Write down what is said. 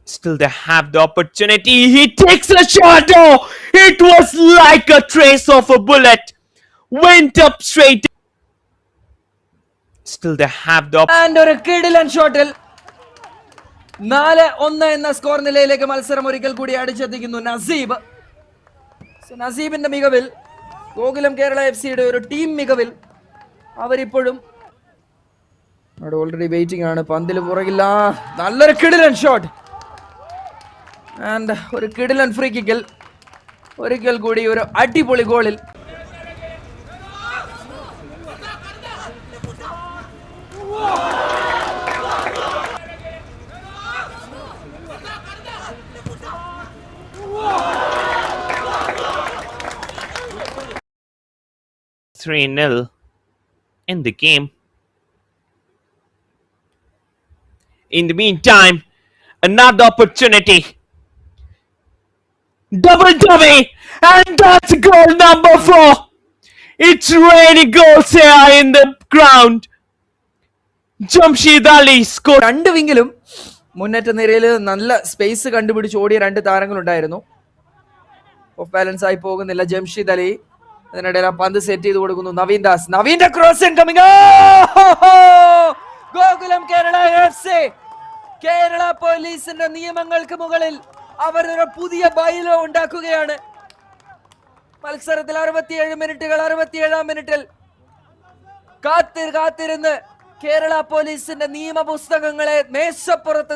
Still they have the opportunity. He takes a shot. Oh, it was like a trace of a bullet. Went up straight. Still they have the and ഒരു കിടിലൻ ഷോട്ടിൽ 4-1 എന്ന score നിലയിലേക്ക് മത്സരം ഒരിക്കൽ കൂടി അടിച്ചെത്തിക്കുന്നു നസീബ്. നസീബിന്റെ മികവിൽ, ഗോകുലം കേരള FC-യുടെ ഒരു team മികവിൽ അവരിപ്പോഴും already waiting ആണ്. പന്തിൽ പുറകില്ല. നല്ലൊരു കിടിലൻ ഷോട്ട് ആൻഡ് ഒരു കിടിലൻ ഫ്രീ കിക്കിൽ ഒരിക്കൽ കൂടി ഒരു അടിപൊളി ഗോളിൽ -3 in the game. In the meantime, another opportunity. Double dummy, and that's goal number 4. It's raining goals here in the ground. Jamshid Ali scored. രണ്ട് വിങ്ങിലും മുന്നേറ്റ നിരയിൽ നല്ല സ്പേസ് കണ്ടുപിടിച്ച് ഓടിയ രണ്ട് താരങ്ങളുണ്ടായിരുന്നു. ഓഫ് ബാലൻസ് ആയി പോകുന്നില്ല ജംഷീദ് അലി. അതിനിടയിൽ ആ പന്ത് സെറ്റ് ചെയ്ത് കൊടുക്കുന്നു നവീൻ ദാസ്. നവീന്റെ cross incoming. Gokulam Kerala FC Kerala പോലീസിന്റെ നിയമങ്ങൾക്ക് മുകളിൽ അവർ ഒരു പുതിയ ബൈലോ ഉണ്ടാക്കുകയാണ്. മത്സരത്തിൽ 67 മിനിറ്റുകൾ. 67-ാം മിനിറ്റിൽ കാത്തിരുന്ന് കേരള പോലീസിന്റെ നിയമ പുസ്തകങ്ങളെ മേശപ്പുറത്ത്